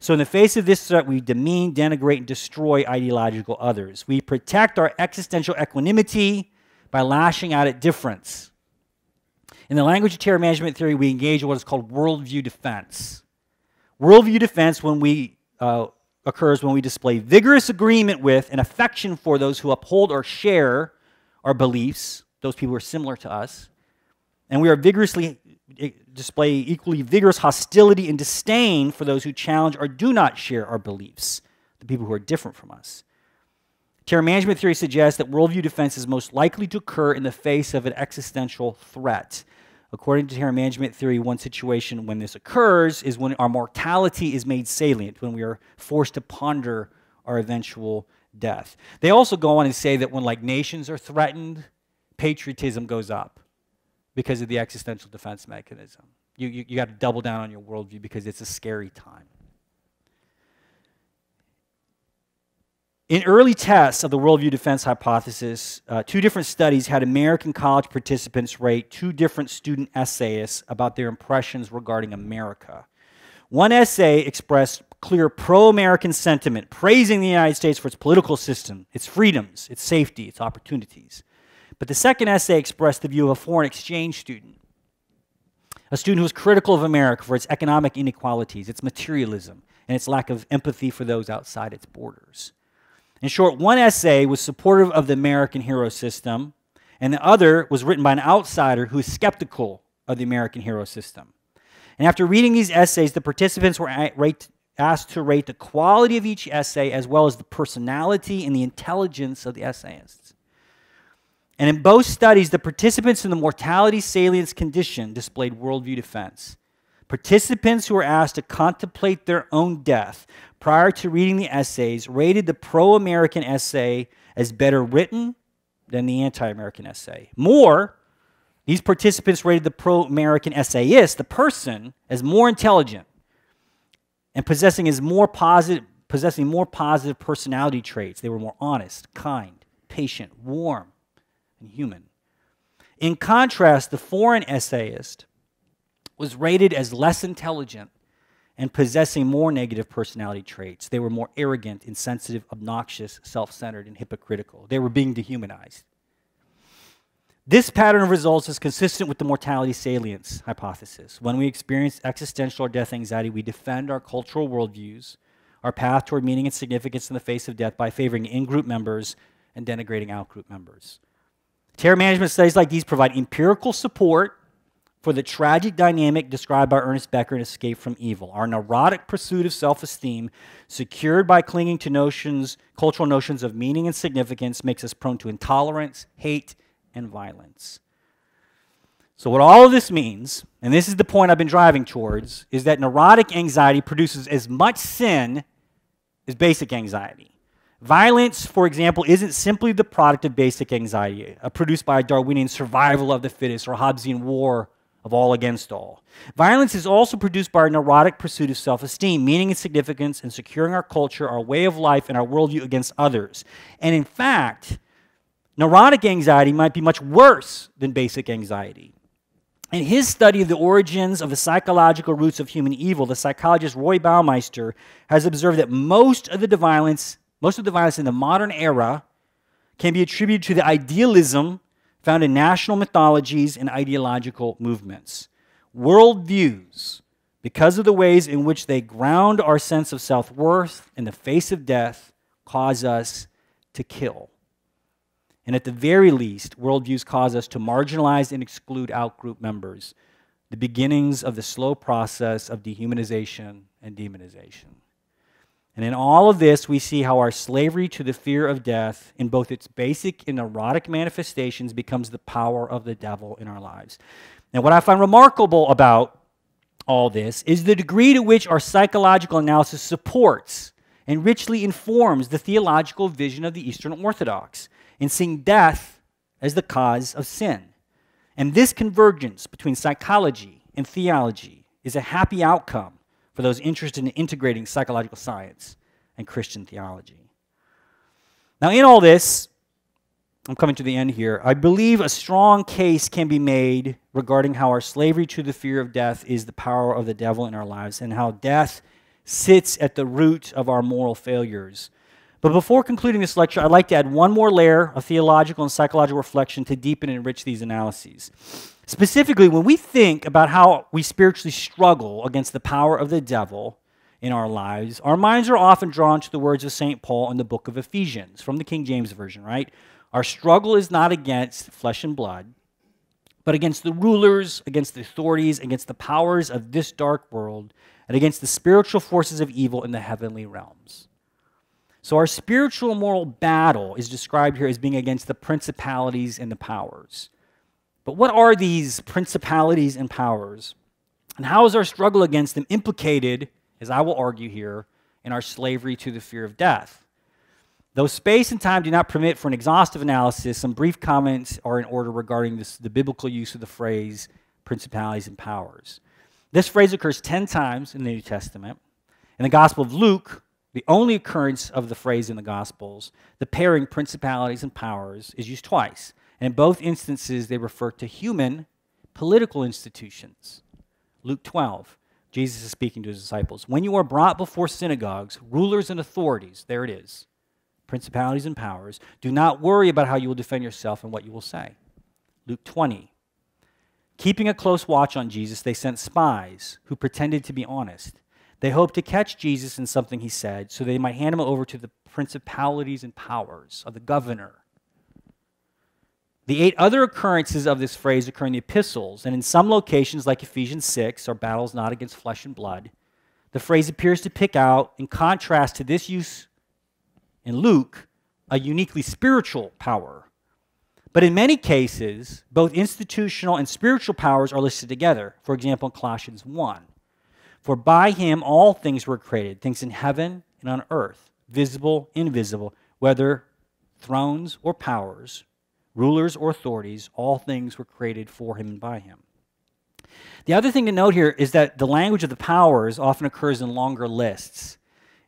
[SPEAKER 3] So in the face of this threat, we demean, denigrate, and destroy ideological others. We protect our existential equanimity by lashing out at difference. In the language of terror management theory, we engage in what is called worldview defense. Worldview defense occurs when we display vigorous agreement with and affection for those who uphold or share our beliefs, those people who are similar to us, and we are display equally vigorous hostility and disdain for those who challenge or do not share our beliefs, the people who are different from us. Terror management theory suggests that worldview defense is most likely to occur in the face of an existential threat. According to terror management theory, one situation when this occurs is when our mortality is made salient, when we are forced to ponder our eventual death. They also go on and say that when nations are threatened, patriotism goes up because of the existential defense mechanism. You got to double down on your worldview because it's a scary time. In early tests of the worldview defense hypothesis, 2 different studies had American college participants rate 2 different student essayists about their impressions regarding America. One essay expressed clear pro-American sentiment, praising the United States for its political system, its freedoms, its safety, its opportunities. But the second essay expressed the view of a foreign exchange student, a student who was critical of America for its economic inequalities, its materialism, and its lack of empathy for those outside its borders. In short, one essay was supportive of the American hero system, and the other was written by an outsider who is skeptical of the American hero system. And after reading these essays, the participants were asked to rate the quality of each essay as well as the personality and the intelligence of the essayists. And in both studies, the participants in the mortality salience condition displayed worldview defense. Participants who were asked to contemplate their own death prior to reading the essays rated the pro-American essay as better written than the anti-American essay. More, these participants rated the pro-American essayist, the person, as more intelligent and possessing more positive personality traits. They were more honest, kind, patient, warm, and human. In contrast, the foreign essayist was rated as less intelligent and possessing more negative personality traits. They were more arrogant, insensitive, obnoxious, self-centered, and hypocritical. They were being dehumanized. This pattern of results is consistent with the mortality salience hypothesis. When we experience existential or death anxiety, we defend our cultural worldviews, our path toward meaning and significance in the face of death by favoring in-group members and denigrating out-group members. Terror management studies like these provide empirical support for the tragic dynamic described by Ernest Becker in Escape from Evil. Our neurotic pursuit of self-esteem, secured by clinging to cultural notions of meaning and significance, makes us prone to intolerance, hate, and violence. So what all of this means, and this is the point I've been driving towards, is that neurotic anxiety produces as much sin as basic anxiety. Violence, for example, isn't simply the product of basic anxiety, produced by a Darwinian survival of the fittest or Hobbesian war of all against all. Violence is also produced by our neurotic pursuit of self-esteem, meaning and significance, and securing our culture, our way of life, and our worldview against others. And in fact, neurotic anxiety might be much worse than basic anxiety. In his study of the origins of the psychological roots of human evil, the psychologist Roy Baumeister has observed that most of the violence in the modern era can be attributed to the idealism found in national mythologies and ideological movements. Worldviews, because of the ways in which they ground our sense of self-worth in the face of death, cause us to kill. And at the very least, worldviews cause us to marginalize and exclude out-group members, the beginnings of the slow process of dehumanization and demonization. And in all of this, we see how our slavery to the fear of death, in both its basic and neurotic manifestations, becomes the power of the devil in our lives. And what I find remarkable about all this is the degree to which our psychological analysis supports and richly informs the theological vision of the Eastern Orthodox in seeing death as the cause of sin. And this convergence between psychology and theology is a happy outcome for those interested in integrating psychological science and Christian theology. Now, in all this, I'm coming to the end here, I believe a strong case can be made regarding how our slavery to the fear of death is the power of the devil in our lives and how death sits at the root of our moral failures. But before concluding this lecture, I'd like to add one more layer of theological and psychological reflection to deepen and enrich these analyses. Specifically, when we think about how we spiritually struggle against the power of the devil in our lives, our minds are often drawn to the words of St. Paul in the book of Ephesians, from the King James Version, right? Our struggle is not against flesh and blood, but against the rulers, against the authorities, against the powers of this dark world, and against the spiritual forces of evil in the heavenly realms. So our spiritual and moral battle is described here as being against the principalities and the powers. But what are these principalities and powers? And how is our struggle against them implicated, as I will argue here, in our slavery to the fear of death? Though space and time do not permit for an exhaustive analysis, some brief comments are in order regarding the biblical use of the phrase principalities and powers. This phrase occurs 10 times in the New Testament. In the Gospel of Luke, the only occurrence of the phrase in the Gospels, the pairing principalities and powers, is used twice. And in both instances, they refer to human political institutions. Luke 12, Jesus is speaking to his disciples. When you are brought before synagogues, rulers and authorities, there it is, principalities and powers, do not worry about how you will defend yourself and what you will say. Luke 20, keeping a close watch on Jesus, they sent spies who pretended to be honest. They hoped to catch Jesus in something he said so they might hand him over to the principalities and powers of the governor. The 8 other occurrences of this phrase occur in the epistles, and in some locations, like Ephesians 6, our battles not against flesh and blood, the phrase appears to pick out, in contrast to this use in Luke, a uniquely spiritual power. But in many cases, both institutional and spiritual powers are listed together. For example, in Colossians 1. For by him all things were created, things in heaven and on earth, visible, invisible, whether thrones or powers, rulers or authorities, all things were created for him and by him. The other thing to note here is that the language of the powers often occurs in longer lists.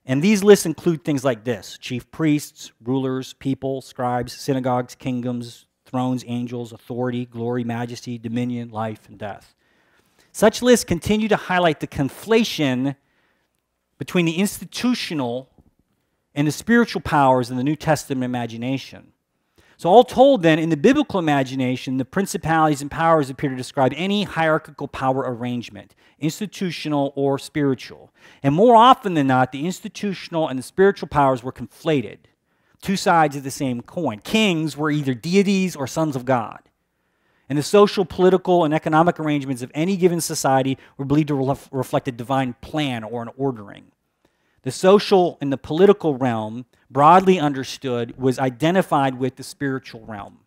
[SPEAKER 3] And these lists include things like this: chief priests, rulers, people, scribes, synagogues, kingdoms, thrones, angels, authority, glory, majesty, dominion, life, and death. Such lists continue to highlight the conflation between the institutional and the spiritual powers in the New Testament imagination. So all told then, in the biblical imagination, the principalities and powers appear to describe any hierarchical power arrangement, institutional or spiritual. And more often than not, the institutional and the spiritual powers were conflated, two sides of the same coin. Kings were either deities or sons of God. And the social, political, and economic arrangements of any given society were believed to reflect a divine plan or an ordering. The social and the political realm, broadly understood, was identified with the spiritual realm.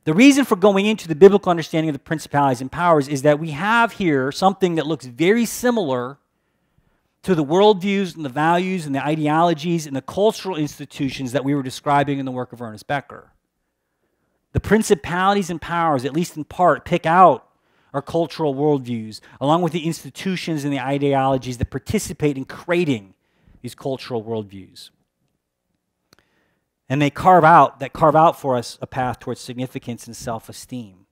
[SPEAKER 3] The reason for going into the biblical understanding of the principalities and powers is that we have here something that looks very similar to the worldviews and the values and the ideologies and the cultural institutions that we were describing in the work of Ernest Becker. The principalities and powers, at least in part, pick out our cultural worldviews, along with the institutions and the ideologies that participate in creating these cultural worldviews. And they carve out for us a path towards significance and self-esteem.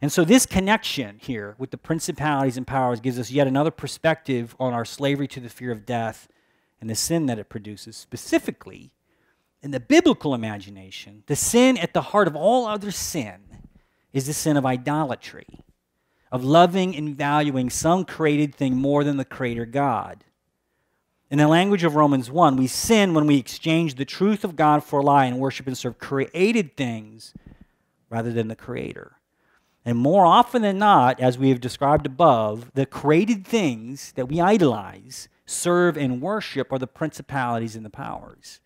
[SPEAKER 3] And so this connection here with the principalities and powers gives us yet another perspective on our slavery to the fear of death and the sin that it produces. Specifically, in the biblical imagination, the sin at the heart of all other sin is the sin of idolatry, of loving and valuing some created thing more than the Creator God. In the language of Romans 1, we sin when we exchange the truth of God for a lie and worship and serve created things rather than the Creator. And more often than not, as we have described above, the created things that we idolize, serve, and worship are the principalities and the powers,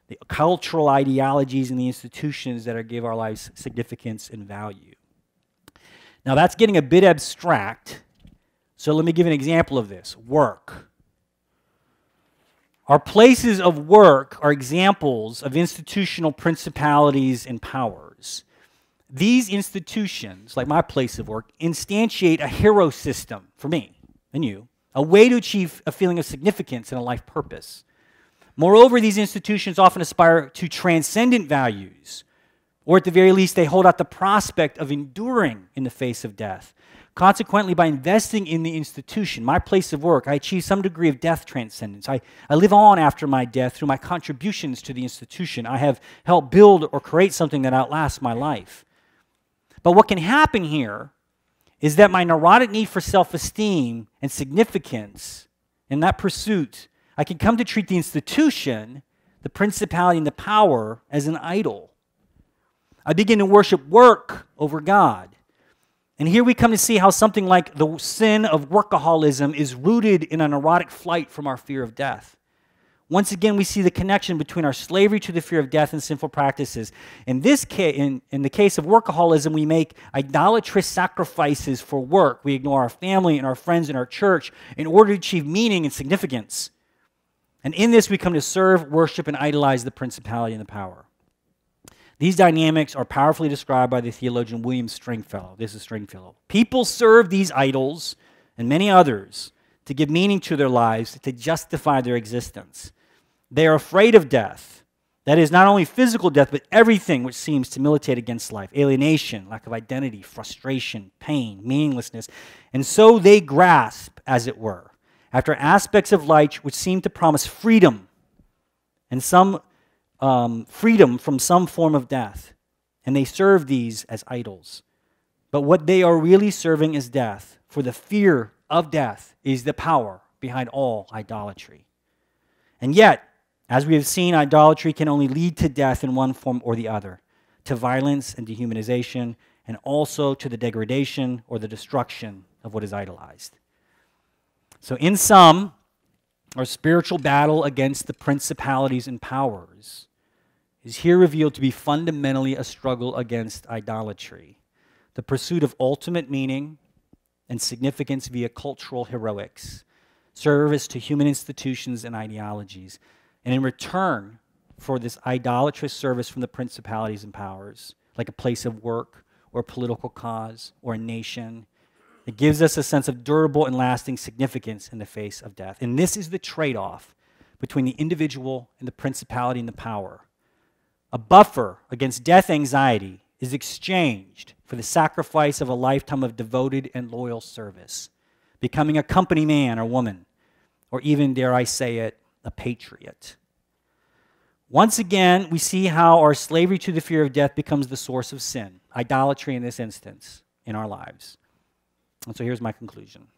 [SPEAKER 3] the cultural ideologies and the institutions that give our lives significance and value. Now, that's getting a bit abstract, so let me give an example of this. Work. Our places of work are examples of institutional principalities and powers. These institutions, like my place of work, instantiate a hero system for me and you, a way to achieve a feeling of significance and a life purpose. Moreover, these institutions often aspire to transcendent values, or at the very least, they hold out the prospect of enduring in the face of death. Consequently, by investing in the institution, my place of work, I achieve some degree of death transcendence. I live on after my death through my contributions to the institution. I have helped build or create something that outlasts my life. But what can happen here is that my neurotic need for self-esteem and significance in that pursuit, I can come to treat the institution, the principality and the power, as an idol. I begin to worship work over God. And here we come to see how something like the sin of workaholism is rooted in a neurotic flight from our fear of death. Once again, we see the connection between our slavery to the fear of death and sinful practices. In this case, in the case of workaholism, we make idolatrous sacrifices for work. We ignore our family and our friends and our church in order to achieve meaning and significance. And in this, we come to serve, worship, and idolize the principality and the power. These dynamics are powerfully described by the theologian William Stringfellow. This is Stringfellow. People serve these idols and many others to give meaning to their lives, to justify their existence. They are afraid of death. That is, not only physical death, but everything which seems to militate against life. Alienation, lack of identity, frustration, pain, meaninglessness. And so they grasp, as it were, after aspects of life which seem to promise freedom and some freedom from some form of death. And they serve these as idols. But what they are really serving is death, for the fear of death is the power behind all idolatry. And yet, as we have seen, idolatry can only lead to death in one form or the other, to violence and dehumanization, and also to the degradation or the destruction of what is idolized. So in sum, our spiritual battle against the principalities and powers is here revealed to be fundamentally a struggle against idolatry, the pursuit of ultimate meaning and significance via cultural heroics, service to human institutions and ideologies. And in return for this idolatrous service from the principalities and powers, like a place of work or a political cause or a nation, it gives us a sense of durable and lasting significance in the face of death. And this is the trade-off between the individual and the principality and the power. A buffer against death anxiety is exchanged for the sacrifice of a lifetime of devoted and loyal service, becoming a company man or woman, or even, dare I say it, a patriot. Once again, we see how our slavery to the fear of death becomes the source of sin, idolatry in this instance, in our lives. And so here's my conclusion.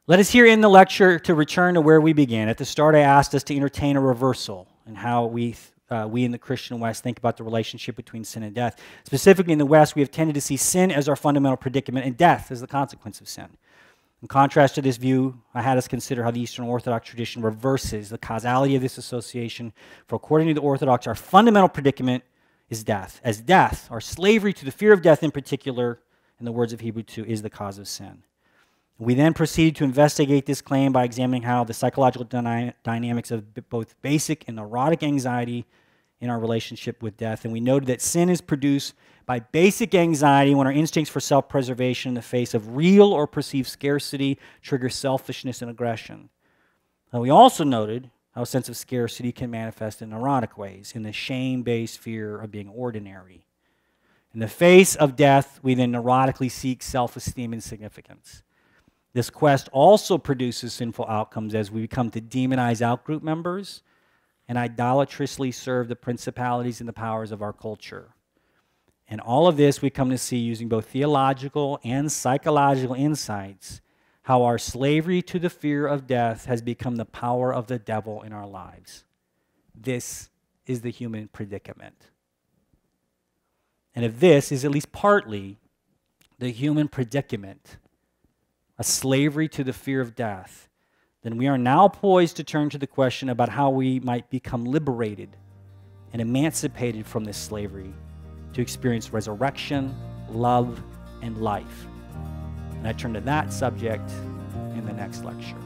[SPEAKER 3] Let us here end the lecture to return to where we began. At the start, I asked us to entertain a reversal in how we in the Christian West think about the relationship between sin and death. Specifically in the West, we have tended to see sin as our fundamental predicament and death as the consequence of sin. In contrast to this view, I had us consider how the Eastern Orthodox tradition reverses the causality of this association. For according to the Orthodox, our fundamental predicament is death. As death, our slavery to the fear of death in particular, in the words of Hebrew 2, is the cause of sin. We then proceeded to investigate this claim by examining how the psychological dynamics of both basic and neurotic anxiety in our relationship with death. And we noted that sin is produced by basic anxiety when our instincts for self-preservation in the face of real or perceived scarcity trigger selfishness and aggression. And we also noted how a sense of scarcity can manifest in neurotic ways, in the shame-based fear of being ordinary. In the face of death, we then neurotically seek self-esteem and significance. This quest also produces sinful outcomes as we become to demonize out-group members and idolatrously serve the principalities and the powers of our culture. And all of this we come to see using both theological and psychological insights, how our slavery to the fear of death has become the power of the devil in our lives. This is the human predicament. And if this is at least partly the human predicament, a slavery to the fear of death, then we are now poised to turn to the question about how we might become liberated and emancipated from this slavery to experience resurrection, love, and life. And I turn to that subject in the next lecture.